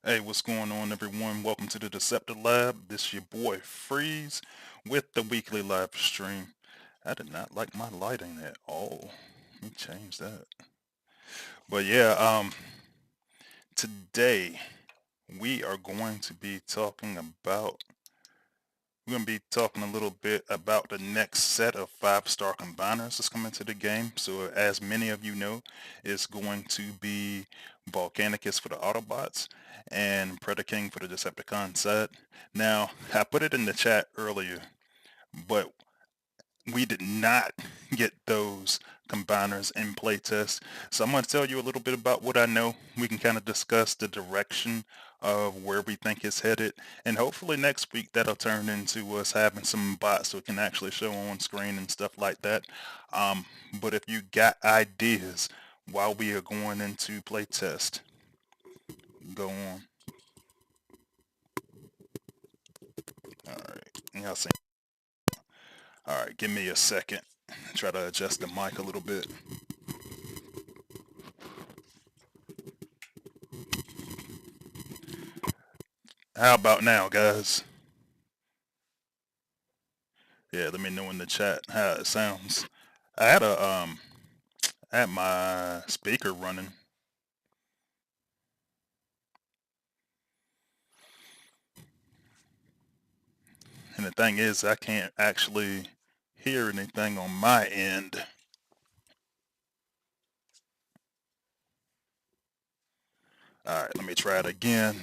Hey, what's going on, everyone? Welcome to the Deceptilab. This your boy Freeze with the weekly live stream. I did not like my lighting at all. Let me change that. But yeah, today we are going to be talking about we're going to be talking a little bit about the next set of 5-star combiners that's coming to the game. So as many of you know, it's going to be Volcanicus for the Autobots and Predaking for the Decepticon side. Now, I put it in the chat earlier, but we did not get those combiners in playtest. So I'm going to tell you a little bit about what I know. We can kind of discuss the direction of where we think it's headed. And hopefully next week that'll turn into us having some bots so we can actually show on screen and stuff like that. But if you got ideas while we are going into playtest, go on. All right. Y'all see. All right. Give me a second. Try to adjust the mic a little bit. How about now, guys? Yeah, let me know in the chat how it sounds. I had my speaker running. And the thing is, I can't actually hear anything on my end. All right, let me try it again.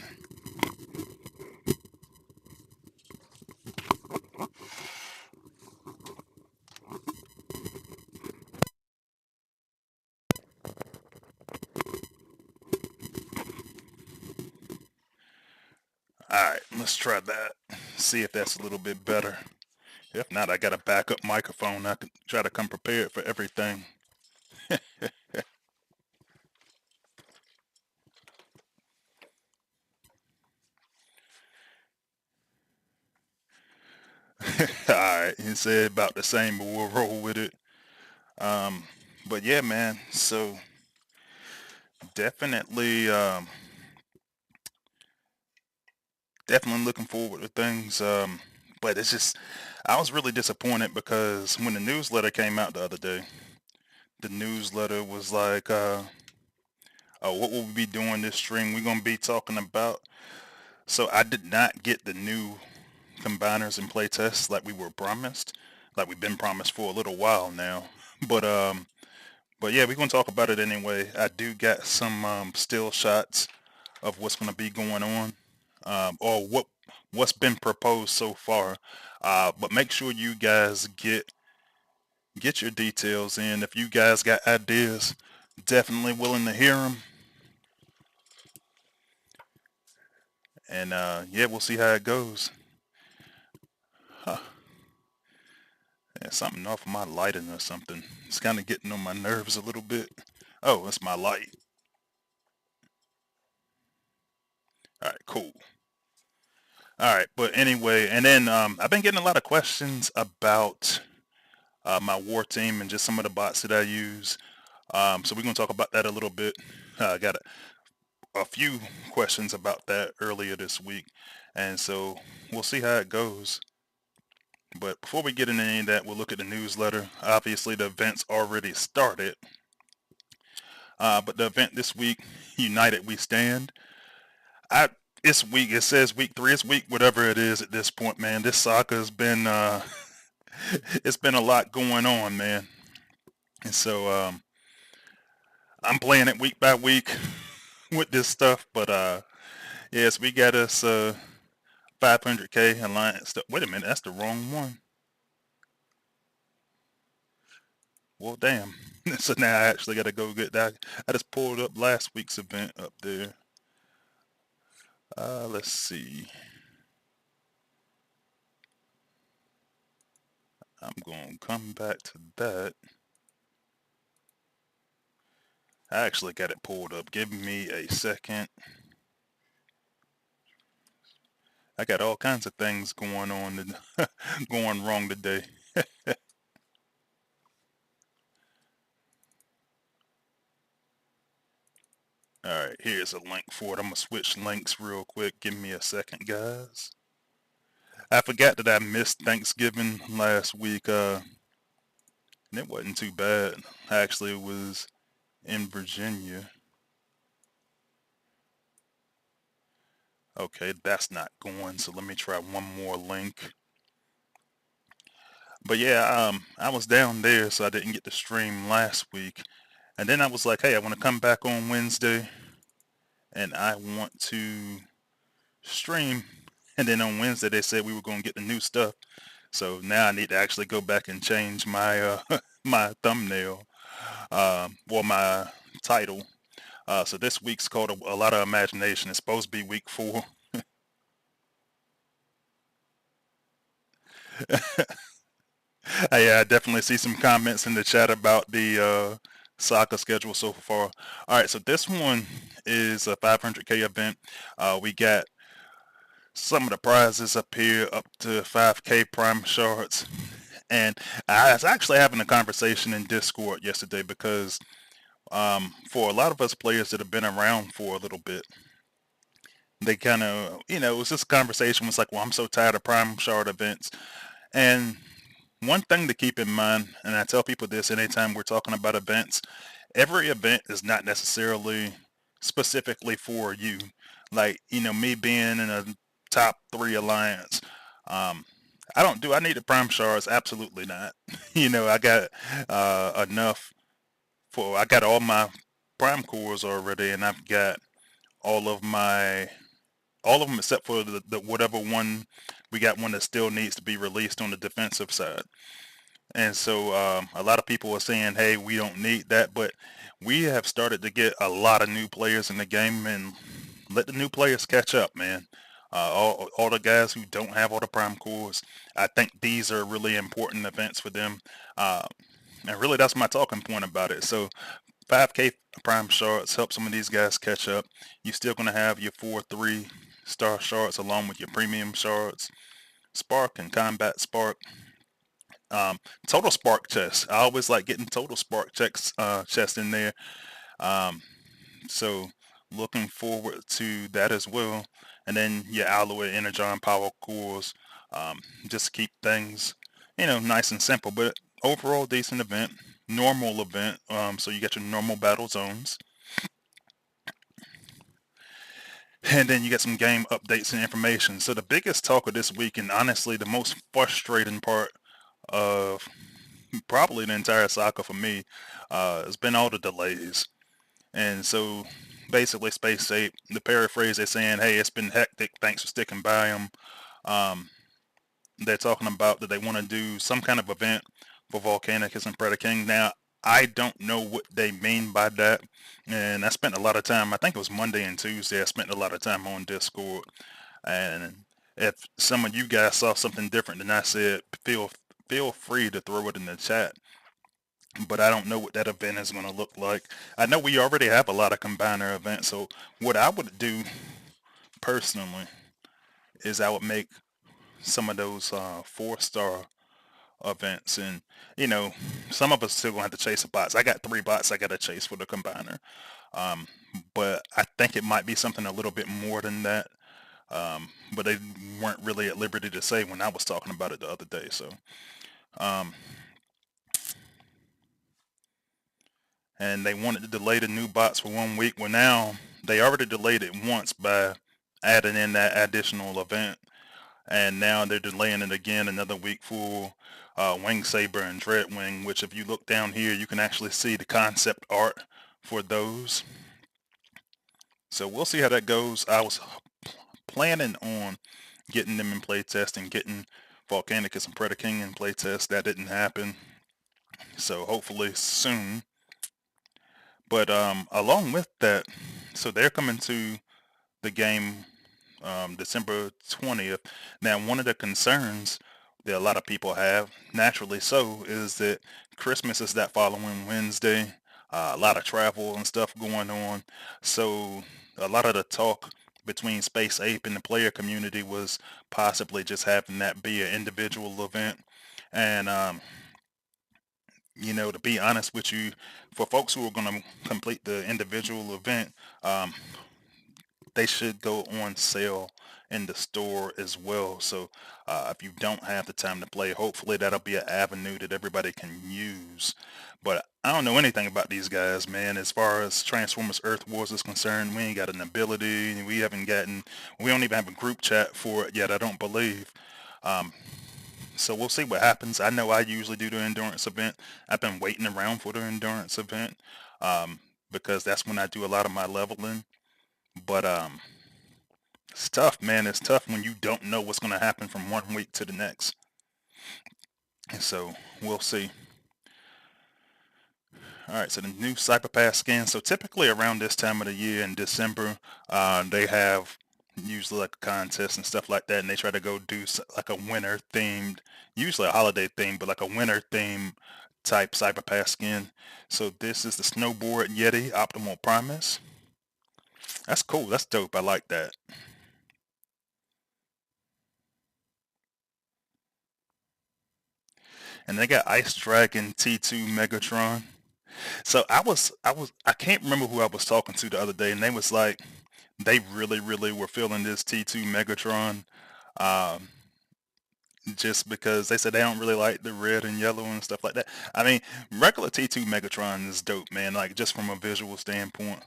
All right, let's try that. See if that's a little bit better. If not, I got a backup microphone. I can try to come prepared for everything. All right, he said about the same, but we'll roll with it. Um, but yeah, man. So definitely, definitely looking forward to things. But it's just, I was really disappointed because when the newsletter came out the other day, the newsletter was like, what will we be doing this stream? We're going to be talking about. So I did not get the new combiners and playtests like we were promised, like we've been promised for a little while now. But um, but yeah, we're going to talk about it anyway. I do got some still shots of what's going to be going on, or what's been proposed so far. But make sure you guys get your details in. If you guys got ideas, definitely willing to hear them. And yeah, we'll see how it goes. Huh. Yeah, something off of my lighting or something. It's kind of getting on my nerves a little bit. Oh, it's my light. All right, cool. All right, but anyway, and then I've been getting a lot of questions about my war team and just some of the bots that I use. So we're gonna talk about that a little bit. I got a few questions about that earlier this week, and so we'll see how it goes. But before we get into any of that, we'll look at the newsletter. Obviously, the event's already started, but the event this week, United We Stand. I It's week. It says week 3. It's week whatever it is at this point, man. This soccer's been it's been a lot going on, man. And so I'm playing it week by week with this stuff. But yes, we got us 500k alliance. Wait a minute, that's the wrong one. Well, damn. So now I actually got to go get that. I just pulled up last week's event up there. Let's see. I'm going to come back to that. I actually got it pulled up. Give me a second. I got all kinds of things going on, going wrong today. Alright, here's a link for it. I'm gonna switch links real quick. Give me a second, guys. I forgot that I missed Thanksgiving last week, and it wasn't too bad. I actually was in Virginia. Okay, that's not going, so let me try one more link. But yeah, I was down there, so I didn't get to stream last week. And then I was like, hey, I want to come back on Wednesday, and I want to stream. And then on Wednesday, they said we were going to get the new stuff. So now I need to actually go back and change my my thumbnail, or my title. So this week's called a lot of imagination. It's supposed to be week 4. Yeah, I definitely see some comments in the chat about the soccer schedule so far. All right, so this one is a 500K event. We got some of the prizes up here up to 5K prime shards. And I was actually having a conversation in Discord yesterday because for a lot of us players that have been around for a little bit, they kind of, it was just a conversation was like, well, I'm so tired of prime shard events. And one thing to keep in mind, and I tell people this anytime we're talking about events, every event is not necessarily specifically for you. Like, me being in a top 3 alliance, I need the prime shards? Absolutely not. I got enough I got all my prime cores already, and I've got all of my, all of them except for the whatever one, we got one that still needs to be released on the defensive side. And so a lot of people are saying, hey, we don't need that, but we have started to get a lot of new players in the game, and let the new players catch up, man. All the guys who don't have all the prime cores, I think these are really important events for them. Uh, and really, that's my talking point about it. So 5K prime shards help some of these guys catch up. You're still going to have your 4-3 star shards along with your premium shards. Spark and combat spark. Total spark chest. I always like getting total spark chest in there. Um, so looking forward to that as well. And then your alloy energon power cores. Just to keep things, nice and simple. But overall, decent event. Normal event. So you got your normal battle zones. And then you get some game updates and information. So the biggest talk of this week, and honestly the most frustrating part of probably the entire saga for me, has been all the delays. And so basically Space 8, the paraphrase, they're saying, hey, it's been hectic, thanks for sticking by them. They're talking about that they want to do some kind of event for Volcanicus and Predaking. Now, I don't know what they mean by that. And I spent a lot of time, I think it was Monday and Tuesday, I spent a lot of time on Discord. And if some of you guys saw something different than I said, feel free to throw it in the chat. But I don't know what that event is going to look like. I know we already have a lot of combiner events, so what I would do personally is I would make some of those 4-star events, and you know, some of us still gonna have to chase a bots. I got 3 bots I gotta chase for the combiner, um, but I think it might be something a little bit more than that. But they weren't really at liberty to say when I was talking about it the other day. So, um, and they wanted to delay the new bots for 1 week. Well, now they already delayed it once by adding in that additional event, and now they're delaying it again another week for Wing Saber and Dreadwing, which if you look down here, you can actually see the concept art for those. So we'll see how that goes. I was planning on getting them in playtest and getting Volcanicus and Predaking in playtest. That didn't happen. So hopefully soon. But along with that, so they're coming to the game December 20th. Now, one of the concerns that a lot of people have, naturally so, is that Christmas is that following Wednesday. A lot of travel and stuff going on. So a lot of the talk between Space Ape and the player community was possibly just having that be an individual event. And to be honest with you, for folks who are going to complete the individual event, um, they should go on sale in the store as well. So if you don't have the time to play, hopefully that'll be an avenue that everybody can use. But I don't know anything about these guys, man. As far as Transformers Earth Wars is concerned, we ain't got an ability. We don't even have a group chat for it yet, I don't believe. Um, so we'll see what happens. I know I usually do the endurance event. I've been waiting around for the endurance event um, because that's when I do a lot of my leveling. But it's tough, man. It's tough when you don't know what's going to happen from one week to the next. And so we'll see. All right, so the new Cyber Pass skin. So typically around this time of the year in December, they have usually like a contest and stuff like that, and they try to go do like a winter themed, usually a holiday theme, but like a winter theme type Cyber Pass skin. So this is the Snowboard Yeti Optimal Primus. That's cool. That's dope. I like that. And they got Ice Dragon T2 Megatron. So I can't remember who I was talking to the other day, and they was like, they really, really were feeling this T2 Megatron, um, just because they said they don't really like the red and yellow and stuff like that. I mean, regular T2 Megatron is dope, man, like just from a visual standpoint.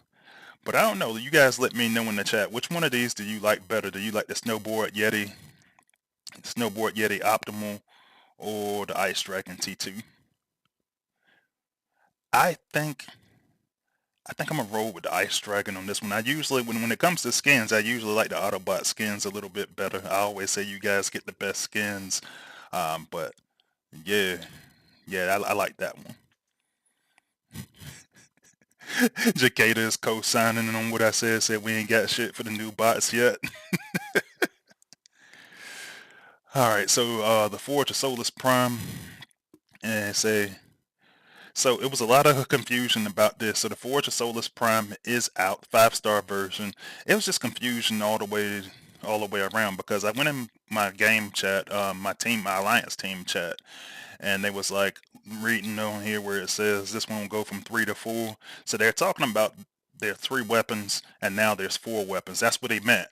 But I don't know. You guys let me know in the chat. Which one of these do you like better? Do you like the Snowboard Yeti Optimal, or the Ice Dragon T2? I think I think I'm gonna roll with the Ice Dragon on this one. I usually, when it comes to skins, I usually like the Autobot skins a little bit better. I always say you guys get the best skins, but yeah, yeah, I like that one. Jacada is co-signing on what I said. Said we ain't got shit for the new bots yet. All right, so the Forge of Solus Prime, and say so it was a lot of confusion about this. So the Forge of Solus Prime is out, 5-star version. It was just confusion all the way around because I went in my game chat, my alliance team chat, and they was like reading on here where it says this one will go from 3 to 4. So they're talking about there are 3 weapons and now there's 4 weapons. That's what they meant.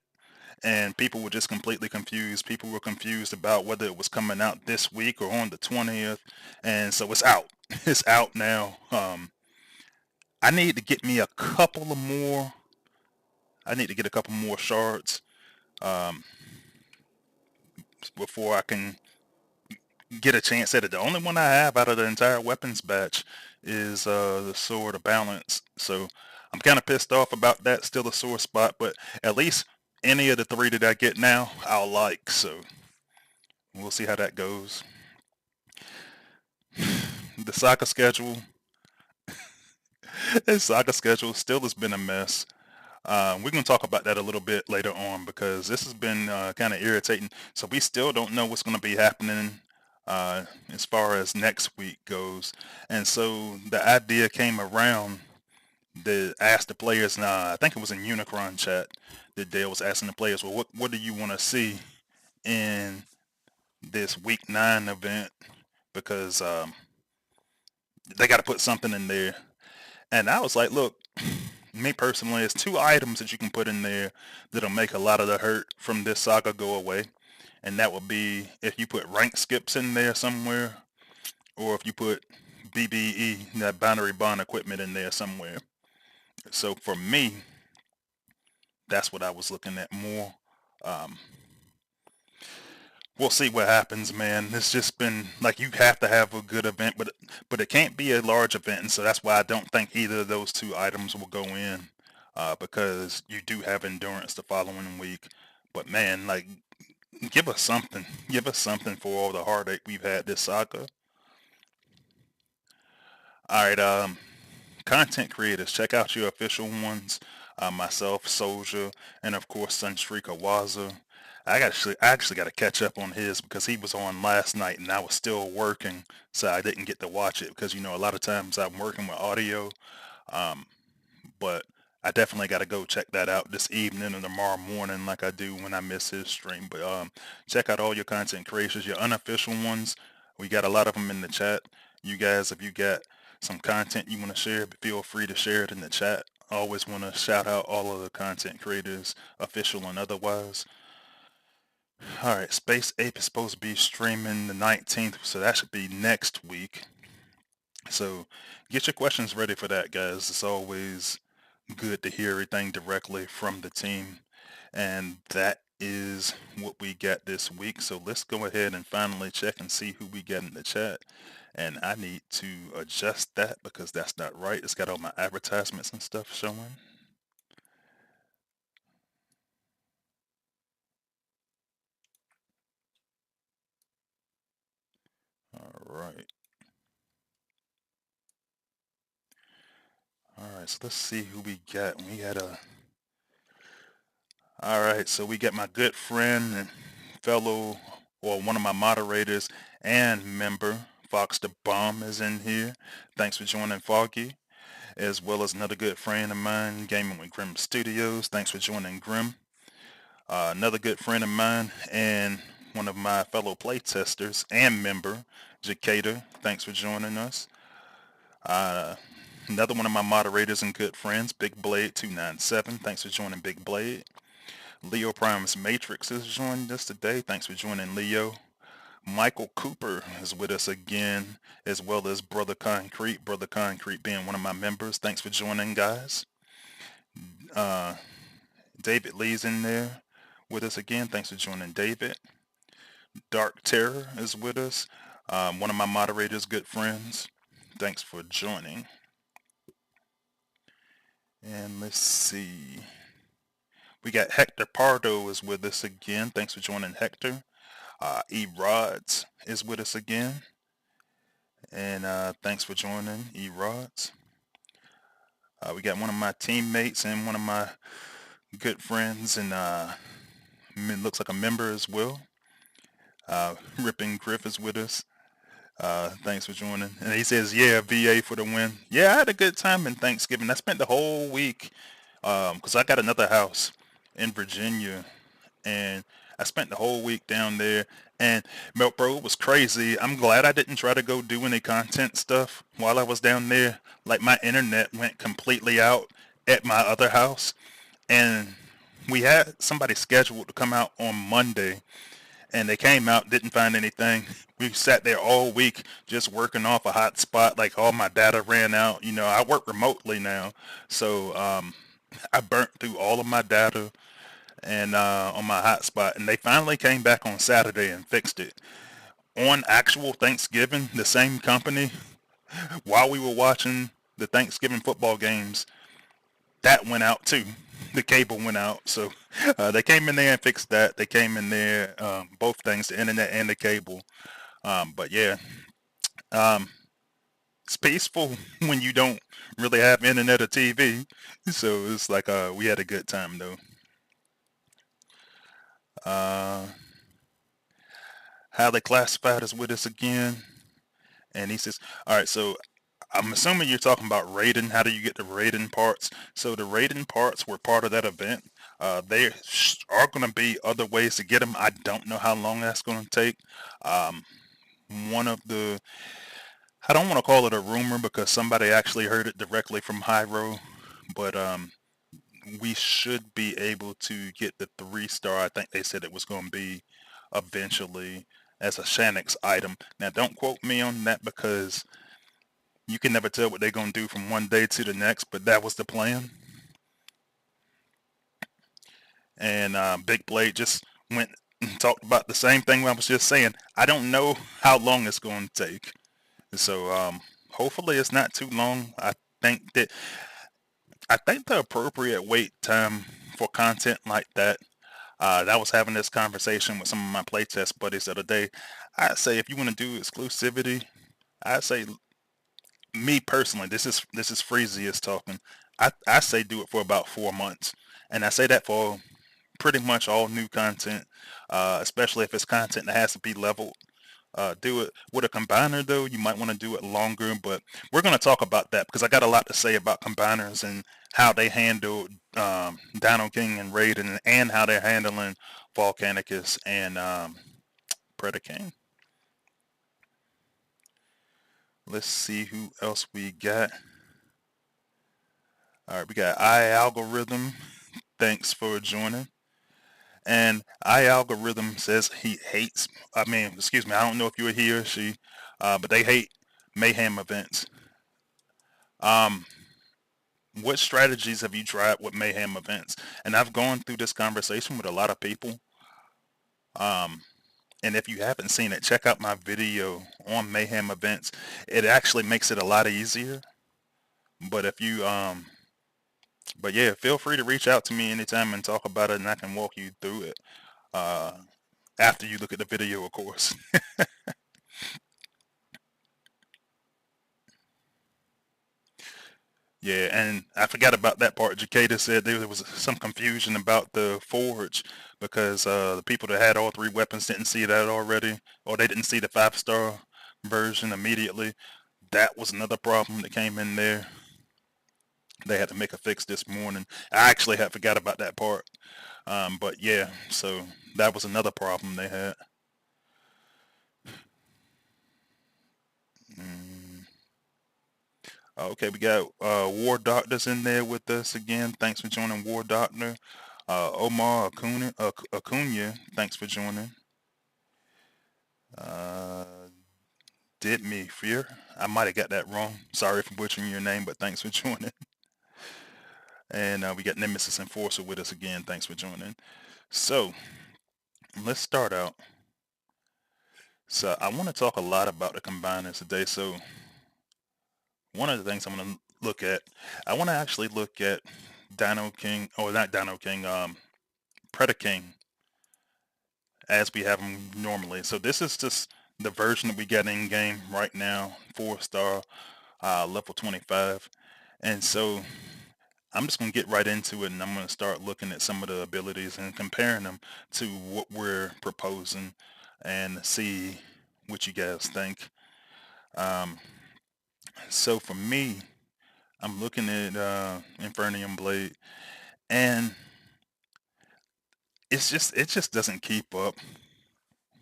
And people were just completely confused. People were confused about whether it was coming out this week or on the 20th. And so it's out. It's out now. I need to get me a couple of more. I need to get a couple more shards um, before I can get a chance at it. The only one I have out of the entire weapons batch is the Sword of Balance. So I'm kind of pissed off about that. Still a sore spot, but at least any of the 3 that I get now, I'll like. So we'll see how that goes. The Saga schedule, the Saga schedule still has been a mess. We're going to talk about that a little bit later on because this has been kind of irritating. So we still don't know what's going to be happening as far as next week goes. And so the idea came around to ask the players, now I think it was in Unicron chat that Dale was asking the players, well, what do you want to see in this week 9 event? Because they got to put something in there. And I was like, look, me personally, it's 2 items that you can put in there that'll make a lot of the hurt from this saga go away. And that would be if you put rank skips in there somewhere, or if you put BBE, that binary bond equipment, in there somewhere. So for me, that's what I was looking at more. Um, we'll see what happens, man. It's just been like you have to have a good event, but it can't be a large event, and so that's why I don't think either of those 2 items will go in, because you do have endurance the following week. But man, like, give us something for all the heartache we've had this saga. All right, content creators, check out your official ones. Myself, Soldier, and of course Sunstreak Awaza. I actually got to catch up on his because he was on last night and I was still working, so I didn't get to watch it because a lot of times I'm working with audio. Um, but I definitely got to go check that out this evening or tomorrow morning, like I do when I miss his stream. But check out all your content creators, your unofficial ones. We got a lot of them in the chat. You guys, if you got some content you want to share, feel free to share it in the chat. I always want to shout out all of the content creators, official and otherwise. All right, Space Ape is supposed to be streaming the 19th, so that should be next week. So get your questions ready for that, guys. It's always good to hear everything directly from the team. And that is what we got this week. So let's go ahead and finally check and see who we got in the chat. And I need to adjust that because that's not right. It's got all my advertisements and stuff showing. All right. All right, so let's see who we got. We had a... All right, so we got my good friend and fellow, or one of my moderators and member, Fox the Bomb is in here. Thanks for joining, Foggy. As well as another good friend of mine, Gaming with Grim Studios. Thanks for joining, Grim. Another good friend of mine and one of my fellow playtesters and member, Jacada. Thanks for joining us. Another one of my moderators and good friends, Big Blade 297. Thanks for joining, Big Blade. Leo Primus Matrix is joining us today. Thanks for joining, Leo. Michael Cooper is with us again, as well as Brother Concrete. Brother Concrete being one of my members. Thanks for joining, guys. David Lee's in there with us again. Thanks for joining, David. Dark Terror is with us. One of my moderators, good friends. Thanks for joining. And let's see. We got Hector Pardo is with us again. Thanks for joining, Hector. E-Rods is with us again. And thanks for joining, E-Rods. We got one of my teammates and one of my good friends, and looks like a member as well. Ripping Griff is with us. Thanks for joining. And he says, yeah, VA for the win. Yeah, I had a good time in Thanksgiving. I spent the whole week, because I got another house in Virginia, and I spent the whole week down there. And bro, it was crazy. I'm glad I didn't try to go do any content stuff while I was down there. Like, my internet went completely out at my other house, and we had somebody scheduled to come out on Monday, and they came out, didn't find anything. We sat there all week just working off a hotspot. Like, all my data ran out. You know, I work remotely now, so I burnt through all of my data and on my hotspot, and they finally came back on Saturday and fixed it. On actual Thanksgiving, the same company, while we were watching the Thanksgiving football games, that went out too. The cable went out, so they came in there and fixed that. They came in there, both things, the internet and the cable. But yeah, it's peaceful when you don't really have internet or TV. So it's like we had a good time though. Highly Classified is with us again, and he says, all right, so I'm assuming you're talking about raiding. How do you get the raiding parts? So the raiding parts were part of that event. There are going to be other ways to get them. I don't know how long that's going to take. One of the, I don't want to call it a rumor because somebody actually heard it directly from Hyro, but we should be able to get the 3-star. I think they said it was going to be eventually as a Shanix item. Now, don't quote me on that because you can never tell what they're going to do from one day to the next, but that was the plan. And Big Blade just went and talked about the same thing I was just saying. I don't know how long it's going to take. So hopefully it's not too long. I think the appropriate wait time for content like that, I was having this conversation with some of my playtest buddies the other day. I'd say if you want to do exclusivity, I'd say, me personally, this is Freezy is talking. I say do it for about 4 months, and I say that for pretty much all new content, especially if it's content that has to be leveled. Do it with a combiner though. You might want to do it longer, but we're going to talk about that because I got a lot to say about combiners and how they handle Dino King and Raiden, and how they're handling Volcanicus and Predaking. Let's see who else we got. All right, we got iAlgorithm. Thanks for joining. And iAlgorithm says he hates, excuse me, I don't know if you're he or she, but they hate mayhem events. Um, what strategies have you tried with mayhem events? And I've gone through this conversation with a lot of people. Um, and if you haven't seen it, check out my video on mayhem events. It actually makes it a lot easier. But if you, but yeah, feel free to reach out to me anytime and talk about it, and I can walk you through it. Uh, After you look at the video, of course. Yeah, and I forgot about that part. Jacada said there was some confusion about the forge because the people that had all three weapons didn't see that already, or they didn't see the 5-star version immediately. That was another problem that came in there. They had to make a fix this morning. I actually had forgot about that part. But yeah, so that was another problem they had. Mm. Okay, we got War Doctors in there with us again. Thanks for joining, War Doctor. Omar Acuna, thanks for joining. Uh, Did me fear. I might have got that wrong. Sorry for butchering your name, but thanks for joining. And we got Nemesis Enforcer with us again. Thanks for joining. So let's start out. So I want to talk a lot about the combiners today. So one of the things I'm going to look at, I want to actually look at Dino King, or not Dino King, Predaking as we have them normally. So this is just the version that we get in game right now, 4-star, level 25. And so I'm just going to get right into it, and I'm going to start looking at some of the abilities and comparing them to what we're proposing and see what you guys think. Um, so for me, I'm looking at Infernium Blade, and it just doesn't keep up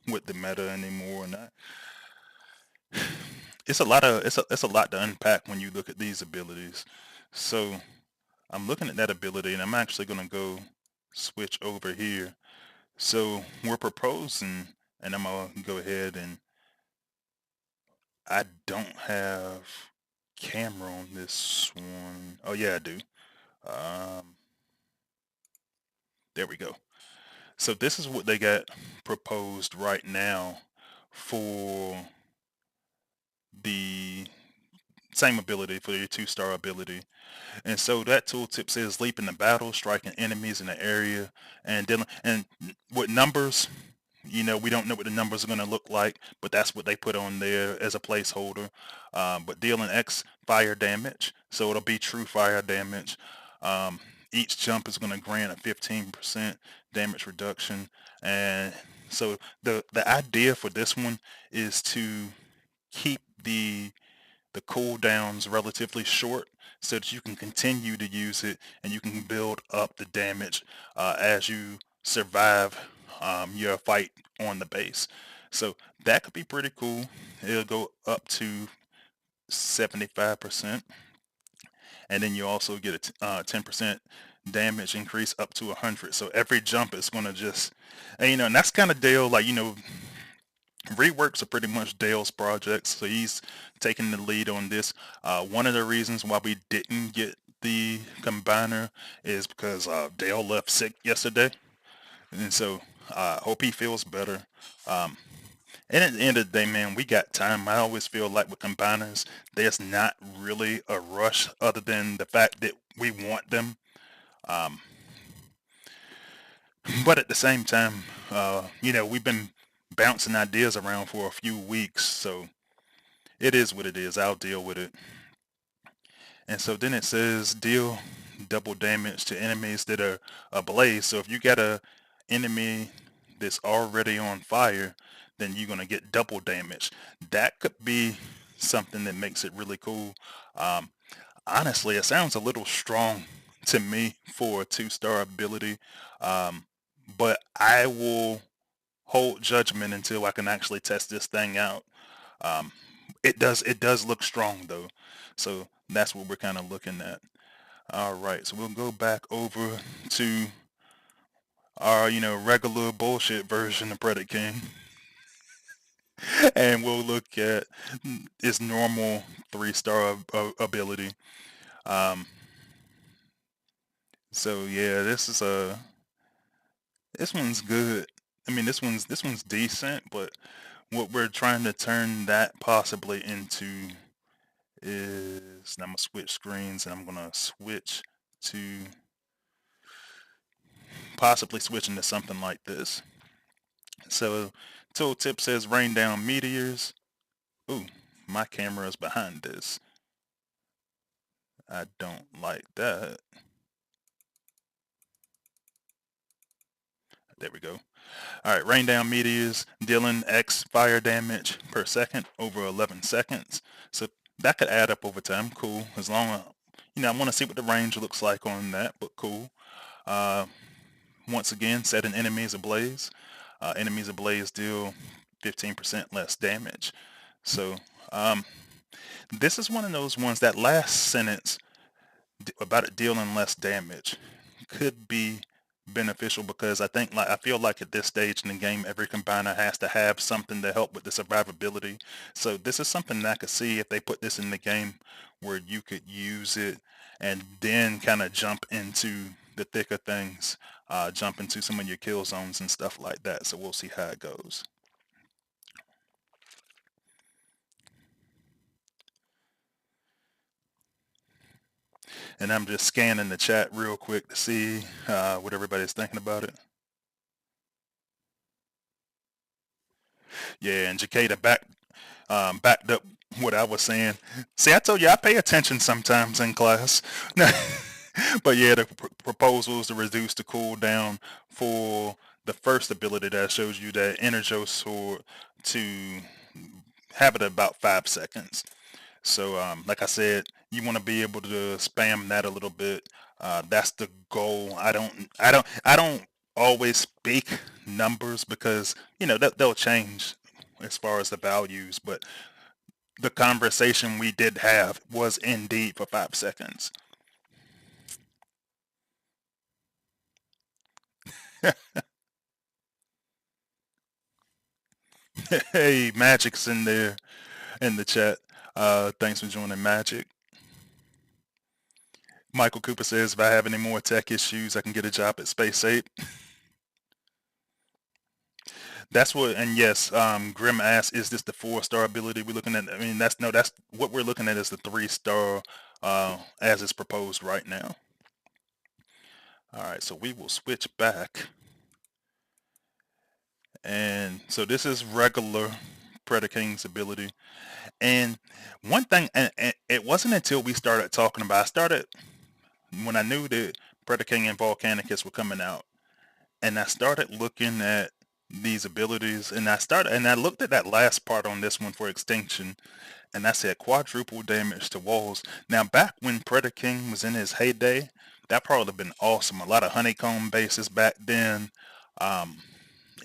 with the meta anymore, and it's a lot to unpack when you look at these abilities. So I'm looking at that ability, and I'm actually going to go switch over here. So we're proposing, and I'm going to go ahead, and I don't have camera on this one. Oh yeah, I do. Um, there we go. So this is what they got proposed right now for the same ability, for your 2-star ability. And so that tooltip says leap into battle, striking enemies in the area, and dealing. And with numbers, we don't know what the numbers are going to look like, but that's what they put on there as a placeholder. But dealing X fire damage, so it'll be true fire damage. Um, each jump is going to grant a 15% damage reduction, and so the idea for this one is to keep the cooldowns relatively short so that you can continue to use it and you can build up the damage as you survive your fight on the base. So that could be pretty cool. It'll go up to 75%, and then you also get a 10% damage increase up to 100. So every jump is going to just, and that's kind of Dale, like, reworks are pretty much Dale's projects, so he's taking the lead on this. One of the reasons why we didn't get the combiner is because Dale left sick yesterday, and so hope he feels better. And at the end of the day, man, we got time. I always feel like with combiners, there's not really a rush other than the fact that we want them. Um, but at the same time, we've been bouncing ideas around for a few weeks, so it is what it is. I'll deal with it. And so then it says deal double damage to enemies that are ablaze. So if you got a enemy that's already on fire, then you're going to get double damage. That could be something that makes it really cool. Um, Honestly, it sounds a little strong to me for a 2-star ability. But I will hold judgment until I can actually test this thing out. Um, It does look strong though. So that's what we're kind of looking at. All right, so we'll go back over to our, regular bullshit version of Predaking, and we'll look at its normal 3-star ability. Um, so yeah, this one's good. I mean, this one's decent, but what we're trying to turn that possibly into is, now I'm gonna switch screens and I'm gonna switch to possibly switching to something like this. So tooltip says rain down meteors. Ooh, my camera is behind this. I don't like that. There we go. All right, rain down meteors dealing X fire damage per second over 11 seconds. So that could add up over time. Cool. As long as, I want to see what the range looks like on that, but cool. Uh, Once again, setting enemies ablaze. Enemies ablaze deal 15% less damage. So this is one of those ones, that last sentence about it dealing less damage could be beneficial, because I feel like at this stage in the game, every combiner has to have something to help with the survivability. So this is something that I could see if they put this in the game where you could use it and then kind of jump into the thicker things, jump into some of your kill zones and stuff like that. So we'll see how it goes. And I'm just scanning the chat real quick to see what everybody's thinking about it. Yeah, and Jacada backed up what I was saying. See, I told you I pay attention sometimes in class. But yeah, the proposal is to reduce the cooldown for the first ability that shows you that Energo Sword to have it at about 5 seconds. So, like I said, you want to be able to spam that a little bit. That's the goal. I don't always speak numbers, because they'll change as far as the values. But the conversation we did have was indeed for 5 seconds. Hey, Magic's in there in the chat. Thanks for joining, Magic. Michael Cooper says, if I have any more tech issues, I can get a job at Space 8. That's what, and yes, Grim asks, is this the 4-star ability we're looking at? I mean, that's what we're looking at, is the 3-star as it's proposed right now. All right, so we will switch back. And so this is regular Predaking's ability. And one thing, and it wasn't until we started talking about, when I knew that Predaking and Volcanicus were coming out, and I started looking at these abilities, and I looked at that last part on this one for extinction, and I said quadruple damage to walls. Now, back when Predaking was in his heyday, that probably would have been awesome. A lot of honeycomb bases back then. Um,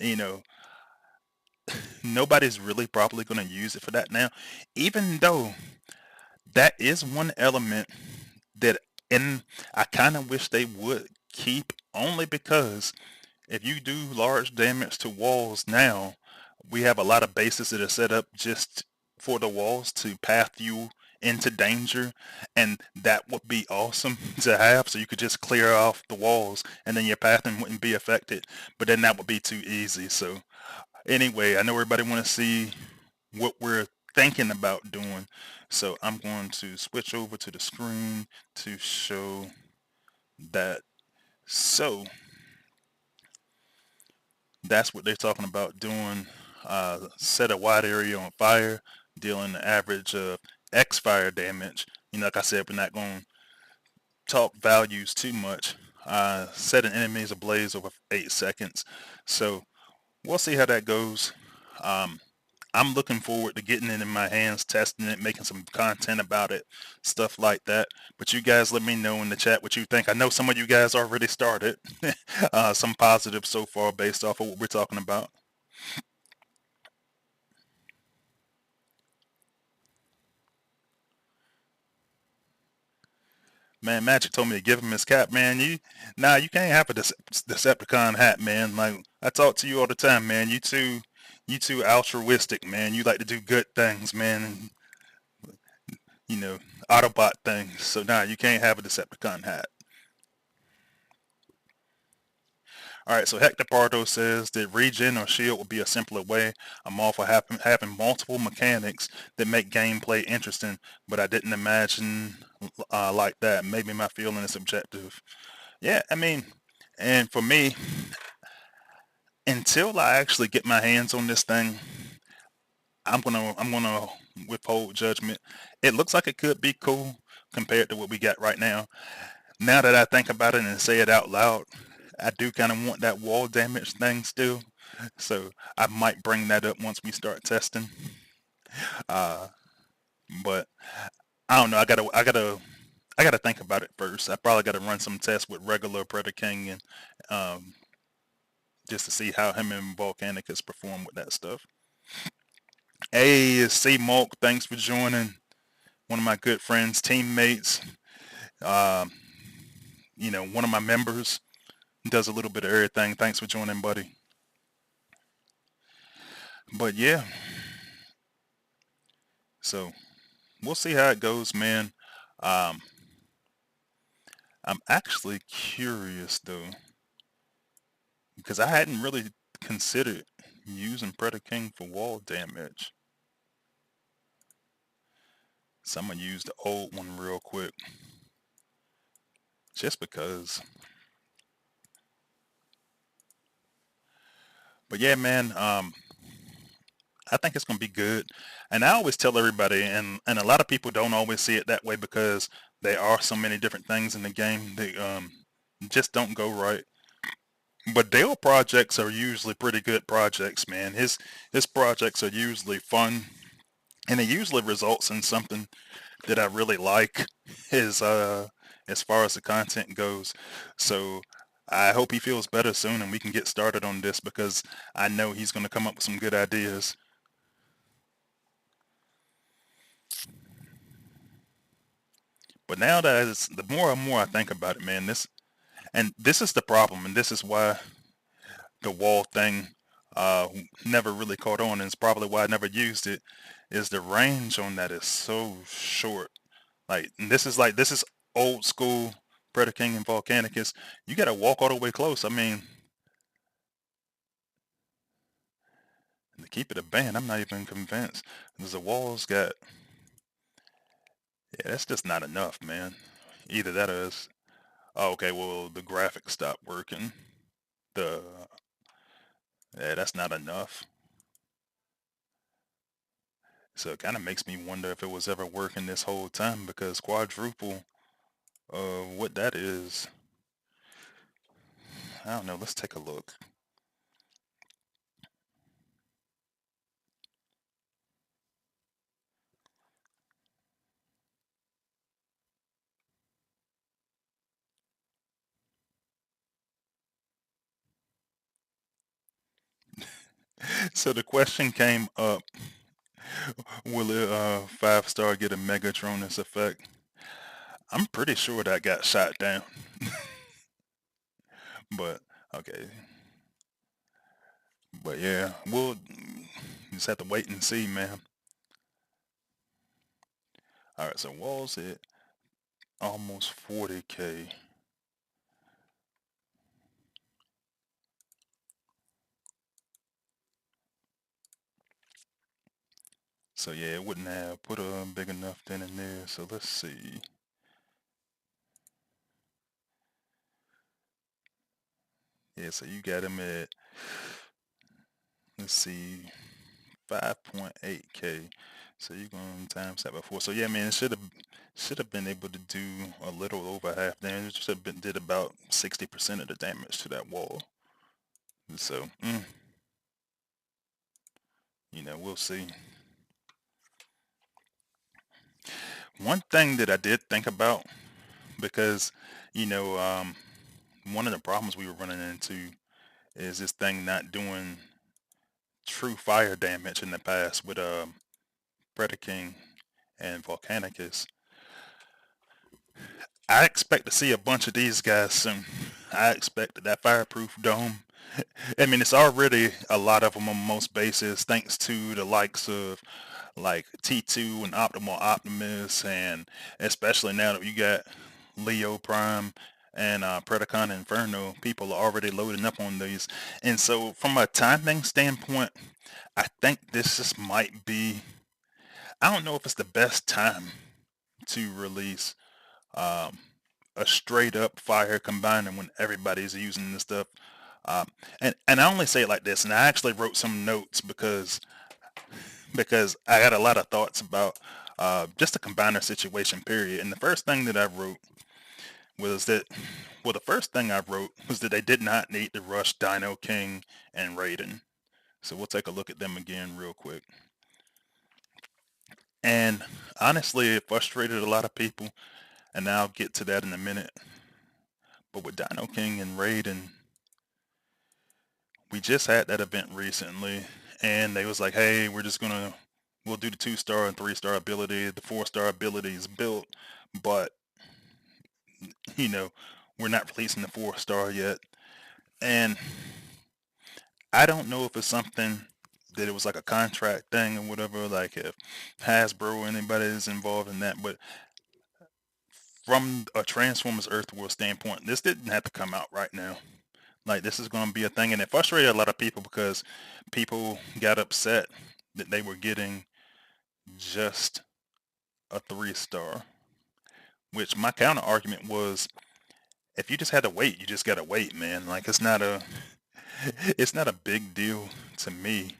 you know, Nobody's really probably going to use it for that now, even though that is one element that, and I kind of wish they would keep, only because if you do large damage to walls now, we have a lot of bases that are set up just for the walls to path you into danger, and that would be awesome to have, so you could just clear off the walls and then your pathing wouldn't be affected. But then that would be too easy. So anyway, I know everybody want to see what we're thinking about doing, so I'm going to switch over to the screen to show that. So that's what they're talking about doing. Set a wide area on fire, dealing the average of X fire damage. Like I said, we're not going to talk values too much. Setting enemies ablaze over 8 seconds. So we'll see how that goes. Um, I'm looking forward to getting it in my hands, testing it, making some content about it, stuff like that. But you guys let me know in the chat what you think. I know some of you guys already started. Some positives so far based off of what we're talking about. Man, Magic told me to give him his cap, man. You can't have a Decepticon hat, man. Like, I talk to you all the time, man. You too altruistic, man. You like to do good things, man. And, you know, Autobot things. So, nah, you can't have a Decepticon hat. Alright, so Hector Pardo says that regen or shield would be a simpler way. I'm all for having multiple mechanics that make gameplay interesting, but I didn't imagine like that. Maybe my feeling is subjective. Yeah, I mean, and for me, until I actually get my hands on this thing, I'm gonna withhold judgment. It looks like it could be cool compared to what we got right now. Now that I think about it and say it out loud, I do kind of want that wall damage thing still. So I might bring that up once we start testing. Uh, but I don't know. I gotta think about it first. I probably gotta run some tests with regular Predaking and um, just to see how him and Volcanicus perform with that stuff. Hey, it's C Mulk. Thanks for joining. One of my good friends, teammates. Um, one of my members does a little bit of everything. Thanks for joining, buddy. But yeah, so we'll see how it goes, man. Um, I'm actually curious though, because I hadn't really considered using Predaking for wall damage. So I'm gonna use the old one real quick, just because. But yeah, man, I think it's gonna be good. And I always tell everybody, and a lot of people don't always see it that way because there are so many different things in the game that just don't go right. But Dale projects are usually pretty good projects, man. His projects are usually fun, and it usually results in something that I really like. Is as far as the content goes. So I hope he feels better soon, and we can get started on this because I know he's going to come up with some good ideas. But now that the more and more I think about it, man, this is the problem, and this is why the wall thing uh, never really caught on, and it's probably why I never used it. Is the range on that is so short. This is old school Predaking and Volcanicus. You gotta walk all the way close. I mean, to keep it a band, I'm not even convinced. Because the walls got, yeah, that's just not enough, man. Either that or it's, oh, okay, well, the graphics stopped working. The, yeah, that's not enough. So it kind of makes me wonder if it was ever working this whole time because quadruple, what that is, I don't know. Let's take a look. So the question came up, will a 5-star get a Megatronus effect? I'm pretty sure that got shot down, but okay. But yeah, we'll just have to wait and see, man. Alright, so Walls hit almost 40K. So yeah, it wouldn't have put a big enough dent in there. So let's see. Yeah, so you got him at, let's see, 5.8K. So you're going to times that by 4. So yeah, man, it should have been able to do a little over half damage. It should have been did about 60% of the damage to that wall. So, we'll see. One thing that I did think about, because, you know, one of the problems we were running into is this thing not doing true fire damage in the past with Predaking and Volcanicus. I expect to see a bunch of these guys soon. I expect that fireproof dome. I mean, it's already a lot of them on most bases, thanks to the likes of like T2 and Optimal Optimus, and especially now that you got Leo Prime and Predacon Inferno, people are already loading up on these. And so from a timing standpoint, I think this just might be, I don't know if it's the best time to release um, a straight up fire combiner when everybody's using this stuff. Um, and I only say it like this, and I actually wrote some notes because I got a lot of thoughts about just the combiner situation, period. And the first thing that I wrote was that, well, the first thing I wrote was that they did not need to rush Dino King and Raiden. So we'll take a look at them again real quick. And honestly, it frustrated a lot of people, and I'll get to that in a minute. But with Dino King and Raiden, we just had that event recently, and they was like, hey, we'll do the 2-star and 3-star ability. The 4-star ability is built, but you know, we're not releasing the 4-star yet. And I don't know if it's something that it was like a contract thing or whatever, like if Hasbro or anybody is involved in that, but from a Transformers Earthworld standpoint, this didn't have to come out right now. Like, this is going to be a thing, and it frustrated a lot of people because people got upset that they were getting just a 3-star, which my counter argument was, if you just had to wait, you just got to wait, man. Like, it's not a big deal to me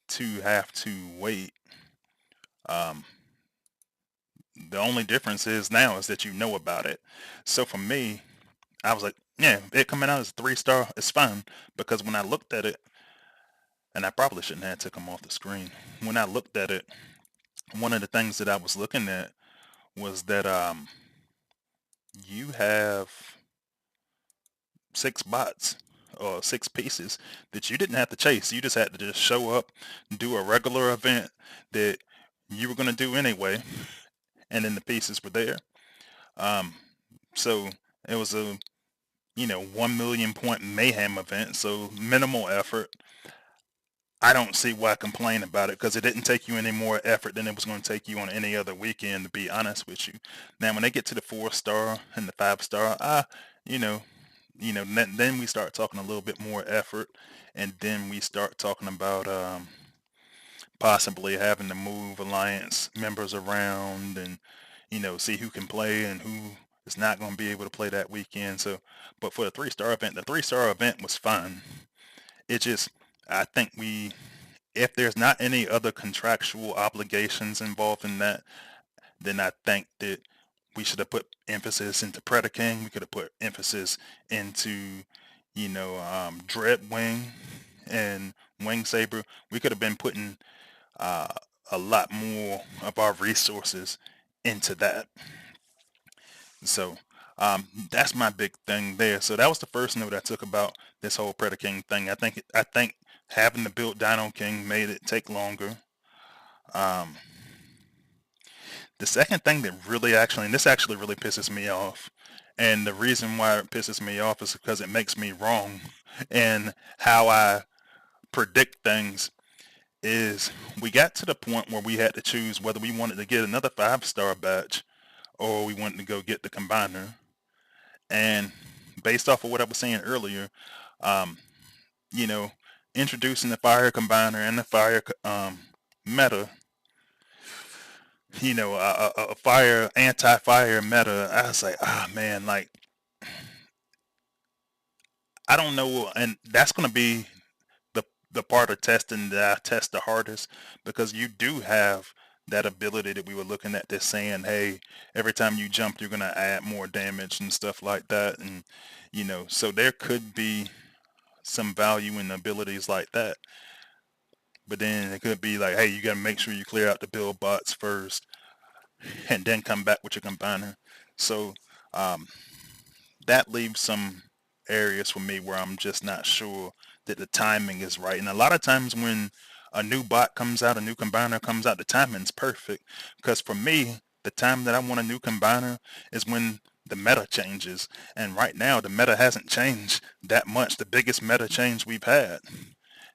to have to wait. Um, the only difference is now is that you know about it. So for me, I was like, yeah, it coming out as a 3-star, it's fine. Because when I looked at it, and I probably shouldn't have took them off the screen. When I looked at it, one of the things that I was looking at was that you have 6 bots or 6 pieces that you didn't have to chase. You just had to just show up, do a regular event that you were going to do anyway, and then the pieces were there. Um, so it was a 1 million point mayhem event, so minimal effort. I don't see why complain about it because it didn't take you any more effort than it was going to take you on any other weekend, to be honest with you. Now, when they get to the 4-star and the 5-star, you know, then we start talking a little bit more effort, and then we start talking about possibly having to move alliance members around and see who can play and who is not going to be able to play that weekend. So, but for the 3-star event, the 3-star event was fun. It just, I think if there's not any other contractual obligations involved in that, then I think that we should have put emphasis into Predaking. We could have put emphasis into, Dreadwing and Wing Saber. We could have been putting uh, a lot more of our resources into that. So that's my big thing there. So that was the first note I took about this whole Predaking thing. I think having to build Dino King made it take longer. Um, the second thing that really actually, and this actually really pisses me off, and the reason why it pisses me off is because it makes me wrong in how I predict things, is we got to the point where we had to choose whether we wanted to get another 5-star batch or we wanted to go get the combiner. And based off of what I was saying earlier, um, you know, introducing the fire combiner and the fire meta, a fire anti-fire meta, I was like, man, like, I don't know, and that's gonna be the part of testing that I test the hardest, because you do have that ability that we were looking at, this saying, hey, every time you jump you're gonna add more damage and stuff like that, and so there could be some value in abilities like that. But then it could be like, hey, you got to make sure you clear out the build bots first and then come back with your combiner. So um, that leaves some areas for me where I'm just not sure that the timing is right. And a lot of times when a new bot comes out, a new combiner comes out, the timing's perfect. Because for me, the time that I want a new combiner is when the meta changes. And right now, the meta hasn't changed that much. The biggest meta change we've had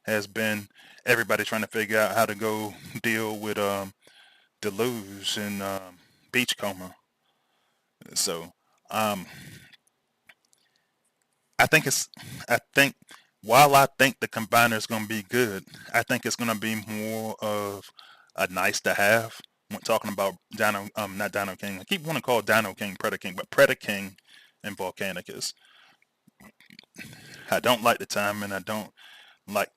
has been everybody trying to figure out how to go deal with deluge and beachcomber. So um, I think it's I think while I think the combiner is going to be good, I think it's going to be more of a nice to have. When talking about Dino, not Dino King. I keep wanting to call Dino King Predaking, but Predaking and Volcanicus. I don't like the timing. I don't like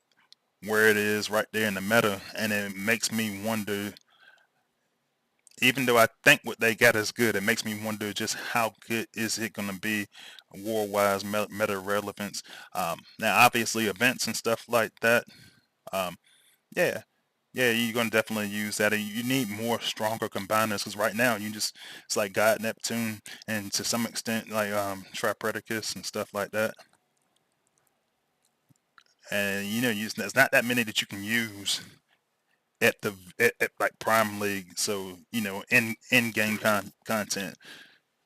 where it is right there in the meta, and it makes me wonder. Even though I think what they got is good, it makes me wonder just how good is it going to be war-wise, meta relevance. Now, obviously, events and stuff like that. Um, yeah, yeah, you're going to definitely use that. And you need more stronger combiners because right now you just it's like God Neptune and to some extent like Tripredicus and stuff like that. And there's not that many that you can use at the at like Prime League. So in game content.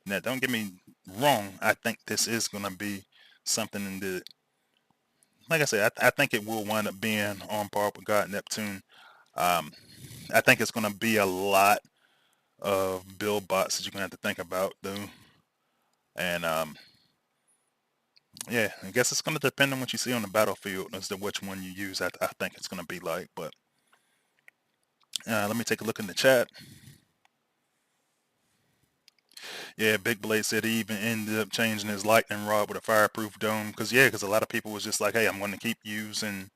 Now, don't get me wrong. I think this is going to be something that, like I said, I think it will wind up being on par with God Neptune. Um, I think it's going to be a lot of build bots that you're going to have to think about, though. And yeah, I guess it's going to depend on what you see on the battlefield as to which one you use. I think it's going to be like, but let me take a look in the chat. Yeah, Big Blade said he even ended up changing his lightning rod with a fireproof dome. Because a lot of people was just like, hey, I'm going to keep using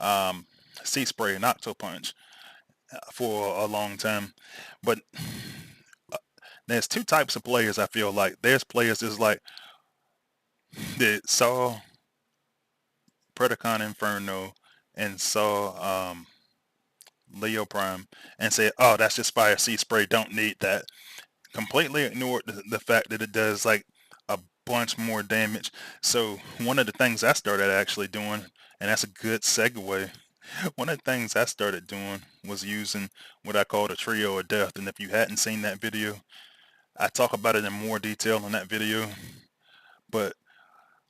um, sea spray and octo punch for a long time. But there's two types of players I feel like. There's players that's like that saw Predacon Inferno and saw Leo Prime and said, oh, that's just fire sea spray, don't need that. Completely ignored the fact that it does like a bunch more damage. So one of the things I started actually doing, and that's a good segue, one of the things I started doing was using what I call the trio of death. And if you hadn't seen that video, I talk about it in more detail in that video. But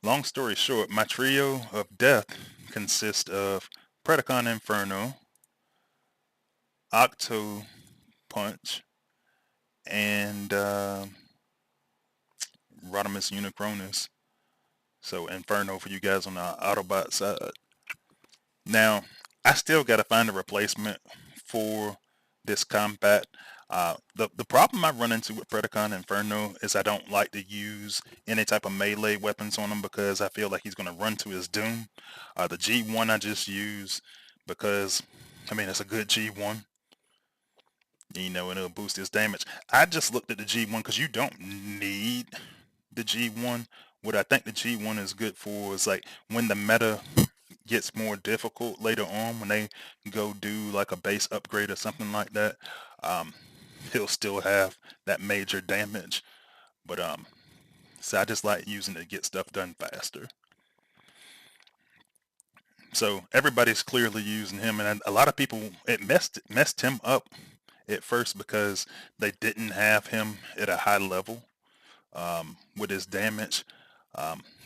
long story short, my trio of death consists of Predacon Inferno, Octo Punch, and Rodimus Unicronus. So Inferno for you guys on the Autobot side. Now, I still got to find a replacement for this combat. The problem I run into with Predacon Inferno is I don't like to use any type of melee weapons on him because I feel like he's going to run to his doom. The G1 I just use because, I mean, it's a good G1, and it'll boost his damage. I just looked at the G1 because you don't need the G1. What I think the G1 is good for is like when the meta gets more difficult later on when they go do like a base upgrade or something like that, um, he'll still have that major damage. But so I just like using it to get stuff done faster. So everybody's clearly using him, and a lot of people it messed him up at first because they didn't have him at a high level with his damage.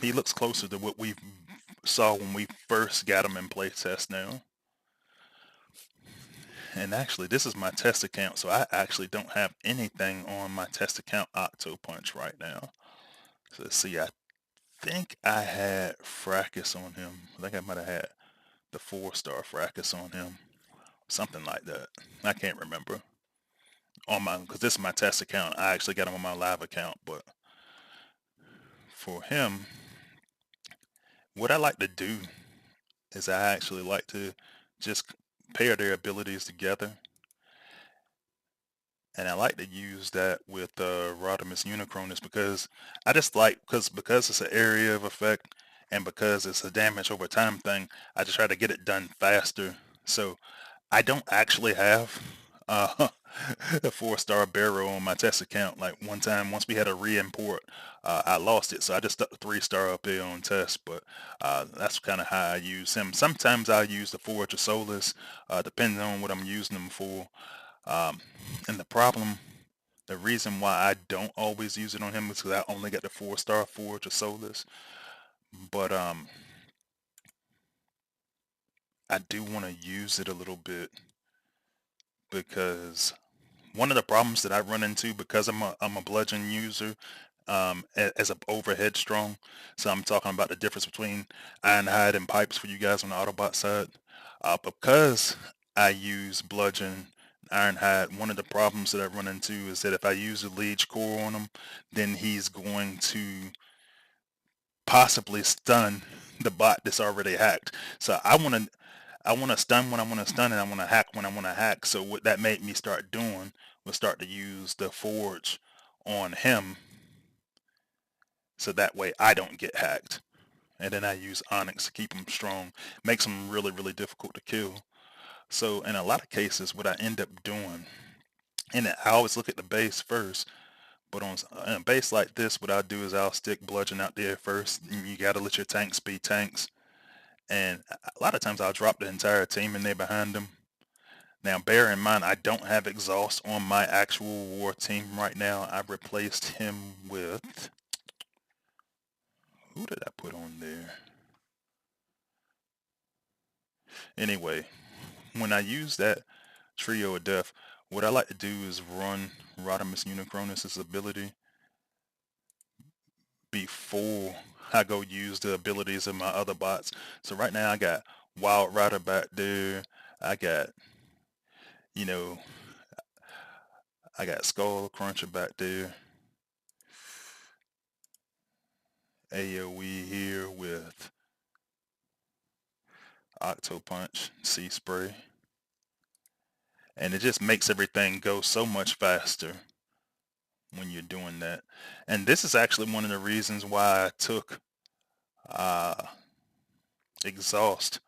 He looks closer to what we saw when we first got him in playtest now. And actually, this is my test account, so I actually don't have anything on my test account Octo Punch right now. So let's see, I think I had Fracas on him. I think I might have had the 4-star Fracas on him. Something like that. I can't remember. Because this is my test account. I actually got him on my live account, but for him, what I like to do is I actually like to just pair their abilities together. And I like to use that with Rodimus Unicronus because I just like, because it's an area of effect and because it's a damage over time thing, I just try to get it done faster. So I don't actually have uh, a 4-star barrel on my test account. Like one time, once we had a re-import, I lost it. So I just stuck the 3-star up there on test, but that's kind of how I use him. Sometimes I'll use the Forge of Solus, depending on what I'm using them for. And the problem The reason why I don't always use it on him is because I only got the 4-star Forge of Soulless. But I do want to use it a little bit because one of the problems that I run into, because I'm a bludgeon user, as a overhead strong. So I'm talking about the difference between Ironhide and Pipes for you guys on the Autobot side. Because I use bludgeon Ironhide, one of the problems that I run into is that if I use a Liege Core on him, then he's going to possibly stun the bot that's already hacked. So I want to stun when I want to stun, and I want to hack when I want to hack. So what that made me start doing was start to use the Forge on him, so that way I don't get hacked. And then I use Onyx to keep him strong. Makes him really, really difficult to kill. So in a lot of cases, what I end up doing, and I always look at the base first, but on a base like this, what I'll do is I'll stick bludgeon out there first. You gotta let your tanks be tanks. And a lot of times I'll drop the entire team in there behind them. Now, bear in mind, I don't have exhaust on my actual war team right now. I replaced him with... Who did I put on there? Anyway, when I use that Trio of Death, what I like to do is run Rodimus Unicronus' ability before I go use the abilities of my other bots. So right now I got Wild Rider back there. I got, you know, I got Skull Cruncher back there. AoE here with Octo Punch, Sea Spray. And it just makes everything go so much faster when you're doing that. And this is actually one of the reasons why I took uh, Exhaust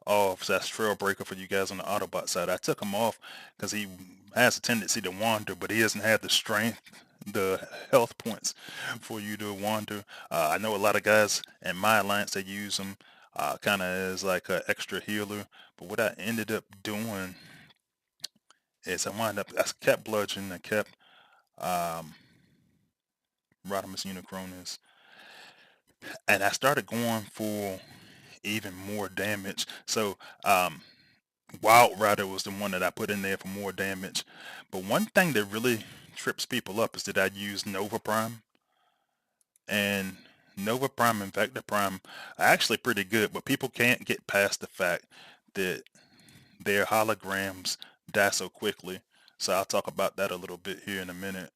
off. So that's Trailbreaker for you guys on the Autobot side. I took him off because he has a tendency to wander, but he doesn't have the strength, the health points for you to wander. I know a lot of guys in my alliance that use him kind of as like an extra healer, but what I ended up doing is I kept Bludgeon, I kept um, Rodimus Unicronus, and I started going for even more damage. So Wild Rider was the one that I put in there for more damage. But one thing that really trips people up is that I use Nova Prime. And Nova Prime and Vector Prime are actually pretty good, but people can't get past the fact that their holograms die so quickly. So I'll talk about that a little bit here in a minute.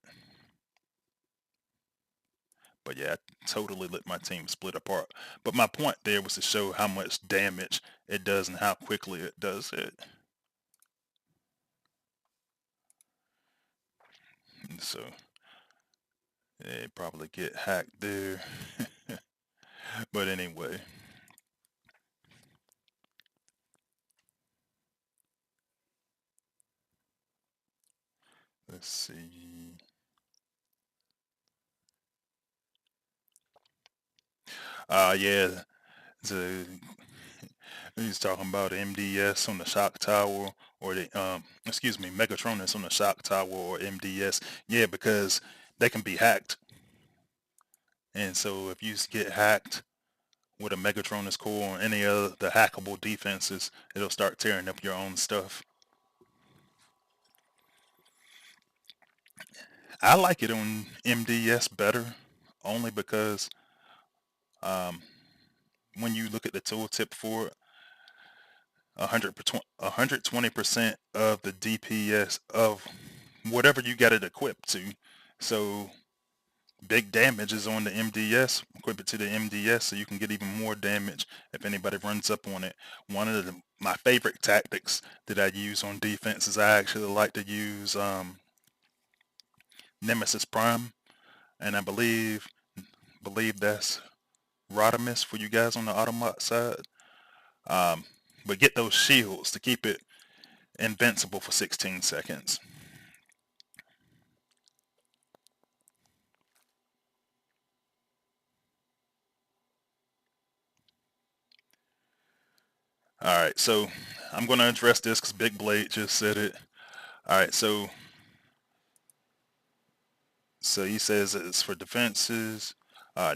But yeah, I totally let my team split apart. But my point there was to show how much damage it does and how quickly it does it. And so they probably get hacked there. But anyway, let's see. Yeah, the he's talking about MDS on the shock tower, or excuse me, Megatronus on the shock tower, or MDS. Yeah, because they can be hacked, and so if you get hacked with a Megatronus core or any of the hackable defenses, it'll start tearing up your own stuff. I like it on MDS better, only because um, when you look at the tooltip for it, 120% of the DPS of whatever you got it equipped to. So big damage is on the MDS. Equip it to the MDS so you can get even more damage if anybody runs up on it. One of my favorite tactics that I use on defense is I actually like to use Nemesis Prime, and I believe that's Rodimus for you guys on the Autobot side. But get those shields to keep it invincible for 16 seconds. Alright, so I'm going to address this because Big Blade just said it. Alright, so So he says it's for defenses.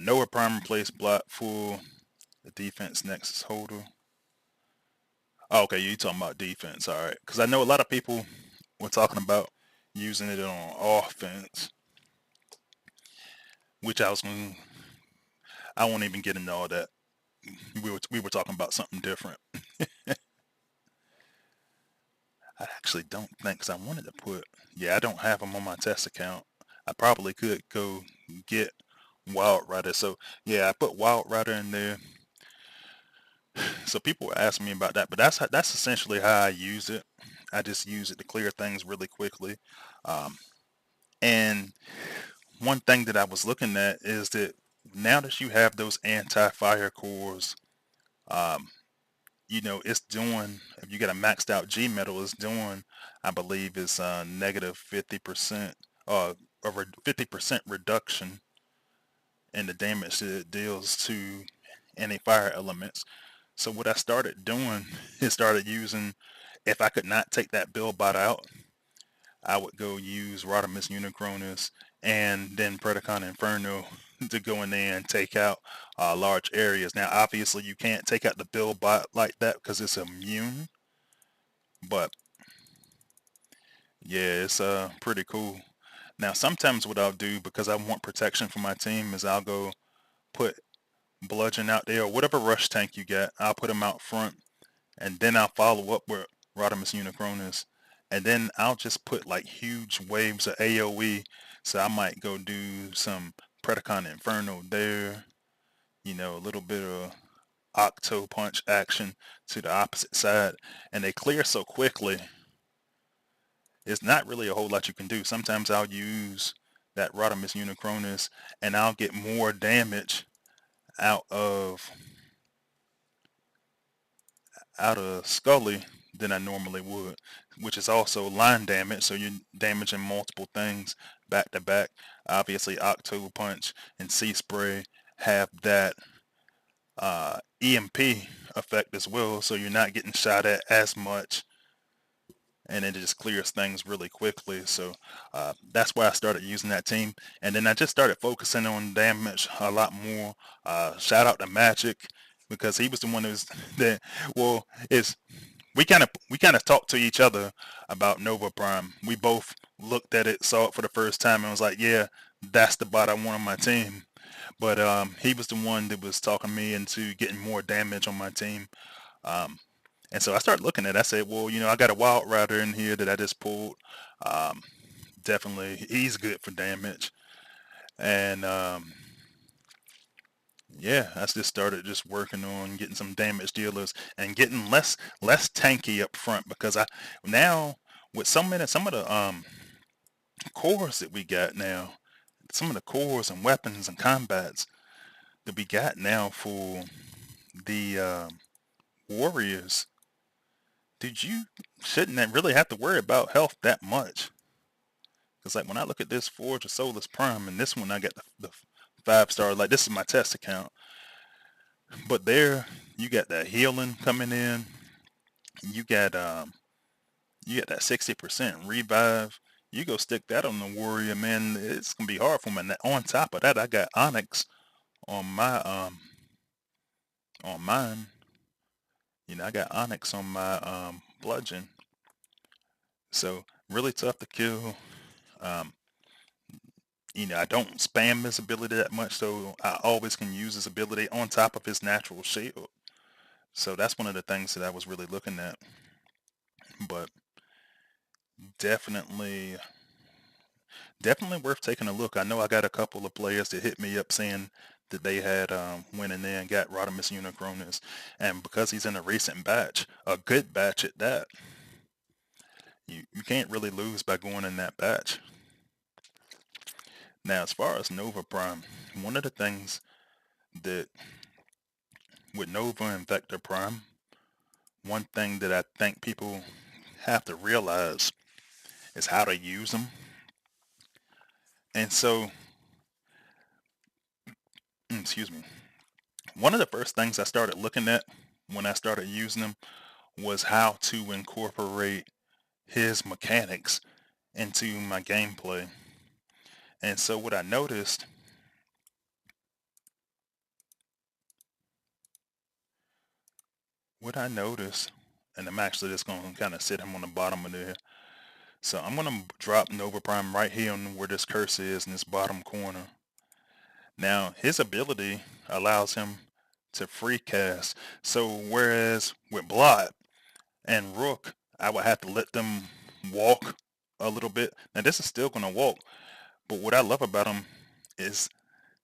Nova Prime replace block full. The defense nexus holder. Oh, okay, you talking about defense, all right? Because I know a lot of people were talking about using it on offense, which I won't even get into all that. We were talking about something different. I actually don't think, because I wanted to put, yeah, I don't have them on my test account. I probably could go get Wild Rider. So yeah, I put Wild Rider in there. So people were asking me about that, but that's essentially how I use it. I just use it to clear things really quickly. Um, and one thing that I was looking at is that now that you have those anti-fire cores, um, it's doing, if you get a maxed out G metal, it's doing, I believe it's negative 50%, a 50% reduction in the damage that it deals to any fire elements. So what I started doing is started using, if I could not take that build bot out, I would go use Rodimus Unicronus and then Predacon Inferno to go in there and take out large areas. Now, obviously, you can't take out the build bot like that because it's immune, but yeah, it's pretty cool. Now, sometimes what I'll do, because I want protection for my team, is I'll go put Bludgeon out there or whatever rush tank you got. I'll put them out front, and then I'll follow up with Rodimus Unicronus, and then I'll just put like huge waves of AoE. So I might go do some Predacon Inferno there, a little bit of Octo Punch action to the opposite side, and they clear so quickly. It's not really a whole lot you can do. Sometimes I'll use that Rodimus Unicronus, and I'll get more damage out of Scully than I normally would, which is also line damage, so you're damaging multiple things back to back. Obviously, Octo Punch and Sea Spray have that EMP effect as well, so you're not getting shot at as much, and it just clears things really quickly. So that's why I started using that team, and then I just started focusing on damage a lot more. Shout out to Magic, because he was the one that well, it's we kind of talked to each other about Nova Prime. We both looked at it, saw it for the first time, and was like, "Yeah, that's the bot I want on my team." But he was the one that was talking me into getting more damage on my team. Um, and so I started looking at it. I said, "Well, I got a Wild Rider in here that I just pulled. Um, Definitely, he's good for damage." And yeah, I just started just working on getting some damage dealers and getting less tanky up front, because I now with some of the cores that we got now, some of the cores and weapons and combats that we got now for the warriors, dude, you shouldn't really have to worry about health that much. Because like when I look at this Forge of Soulless Prime, and this one I got the 5-star, like this is my test account. But there, you got that healing coming in. You got that 60% revive. You go stick that on the warrior, man. It's gonna be hard for him. And on top of that, I got Onyx on my on mine. I got Onyx on my bludgeon. So really tough to kill. Um, I don't spam his ability that much, so I always can use his ability on top of his natural shield. So that's one of the things that I was really looking at. But definitely worth taking a look. I know I got a couple of players that hit me up saying that they had went in there and got Rodimus Unicronus, and because he's in a recent batch, a good batch at that, you can't really lose by going in that batch. Now, as far as Nova Prime, one of the things that with Nova and Vector Prime, one thing that I think people have to realize is how to use them. And so, excuse me, one of the first things I started looking at when I started using them was how to incorporate his mechanics into my gameplay. And so what I noticed, and I'm actually just going to kind of sit him on the bottom of there. So I'm going to drop Nova Prime right here on where this cursor is in this bottom corner. Now, his ability allows him to free cast. So whereas with Blot and Rook, I would have to let them walk a little bit. Now this is still going to walk, but what I love about him is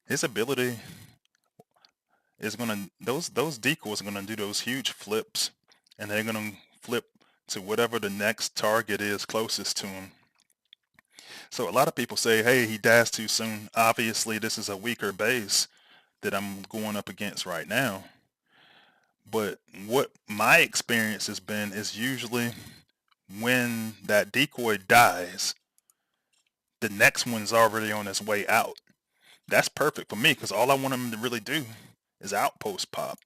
his ability is going to, those decoys are going to do those huge flips, and they're going to flip to whatever the next target is closest to him. So a lot of people say, hey, he dies too soon. Obviously, this is a weaker base that I'm going up against right now. But what my experience has been is usually when that decoy dies, the next one's already on its way out. That's perfect for me because all I want him to really do is outpost pop.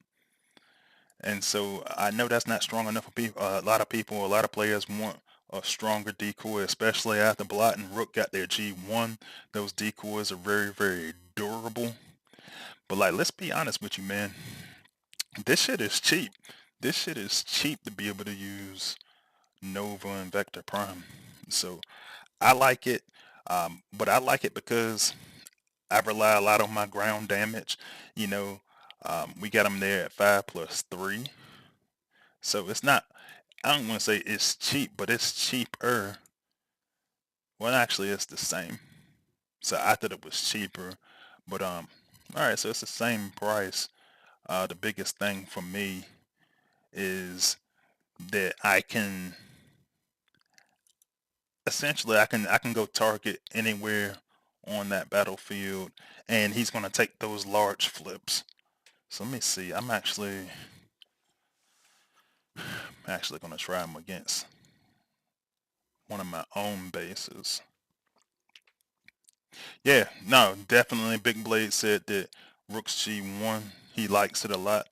And so I know that's not strong enough for people. A lot of people, a lot of players want a stronger decoy, especially after Blot and Rook got their G1. Those decoys are very, very durable. But like, let's be honest with you, man. This shit is cheap. This shit is cheap to be able to use Nova and Vector Prime. So I like it, but I like it because I rely a lot on my ground damage. You know, we got them there at 5+3. So it's not, I don't want to say it's cheap, but it's cheaper. Well, actually, it's the same. So I thought it was cheaper, but all right, so it's the same price. The biggest thing for me is that I can essentially I can go target anywhere on that battlefield, and he's going to take those large flips. So let me see. I'm actually going to try him against one of my own bases. Yeah, no, definitely. Big Blade said that Rook's G1, he likes it a lot.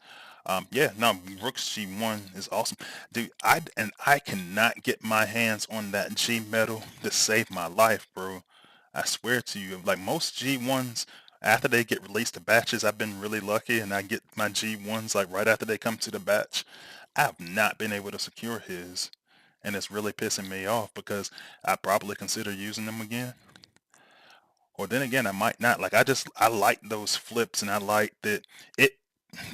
Yeah, no, Rook's G1 is awesome. Dude, I cannot get my hands on that G metal to save my life, bro. I swear to you, like most G1s, after they get released to batches, I've been really lucky and I get my G1s like right after they come to the batch. I have not been able to secure his, and it's really pissing me off because I probably consider using them again. Or then again, I might not. Like I like those flips, and I like that it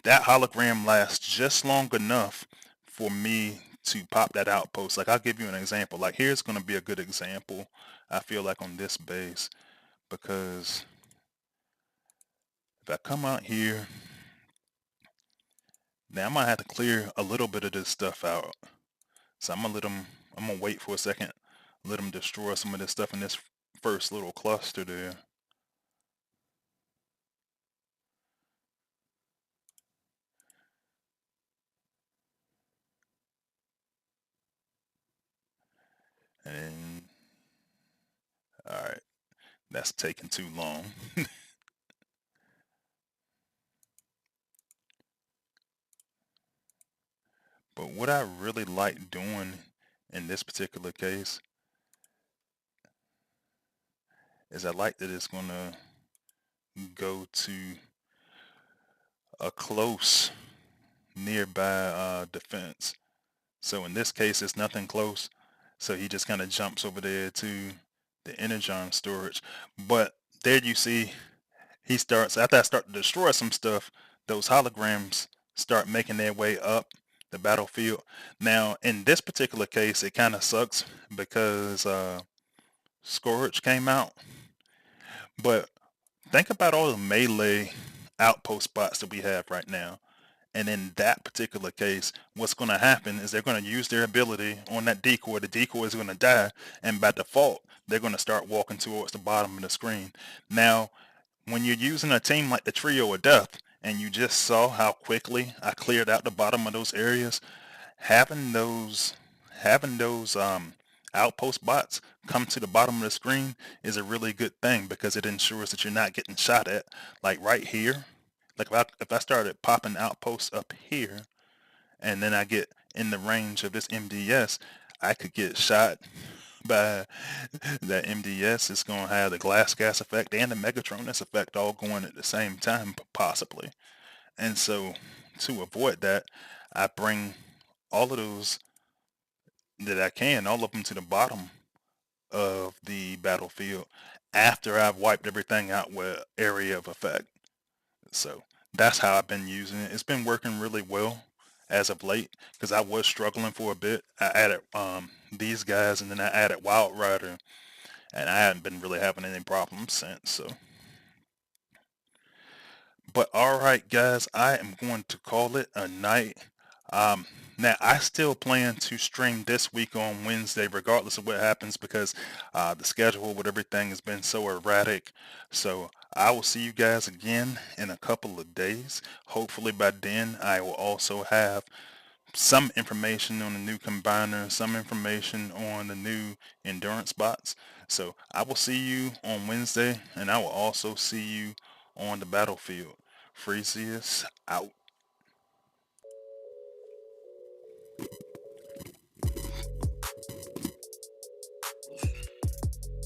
that hologram lasts just long enough for me to pop that outpost. Like I'll give you an example. Like here's going to be a good example. I feel like on this base because if I come out here, now I might have to clear a little bit of this stuff out. So I'm gonna let them. I'm gonna wait for a second, let them destroy some of this stuff in this first little cluster there. And all right, that's taking too long. But what I really like doing in this particular case is I like that it's gonna go to a close nearby defense. So in this case, it's nothing close. So he just kind of jumps over there to the energon storage. But there you see, he starts, after I start to destroy some stuff, those holograms start making their way up the battlefield. Now, in this particular case, it kind of sucks because Scourge came out. But think about all the melee outpost bots that we have right now. And in that particular case, what's going to happen is they're going to use their ability on that decoy. The decoy is going to die, and by default, they're going to start walking towards the bottom of the screen. Now, when you're using a team like the Trio of Death, and you just saw how quickly I cleared out the bottom of those areas, having those outpost bots come to the bottom of the screen is a really good thing because it ensures that you're not getting shot at. Like right here, like if I started popping outposts up here and then I get in the range of this MDS, I could get shot by that MDS is going to have the glass gas effect and the Megatronus effect all going at the same time, possibly. And so to avoid that, I bring all of those that I can, all of them to the bottom of the battlefield after I've wiped everything out with area of effect. So that's how I've been using it. It's been working really well as of late because I was struggling for a bit. I added these guys and then I added Wild Rider and I haven't been really having any problems since. So, but all right, guys, I am going to call it a night. Um, Now, I still plan to stream this week on Wednesday, regardless of what happens, because the schedule with everything has been so erratic. So I will see you guys again in a couple of days. Hopefully by then, I will also have some information on the new combiner, some information on the new endurance bots. So I will see you on Wednesday, and I will also see you on the battlefield. Freezy is out.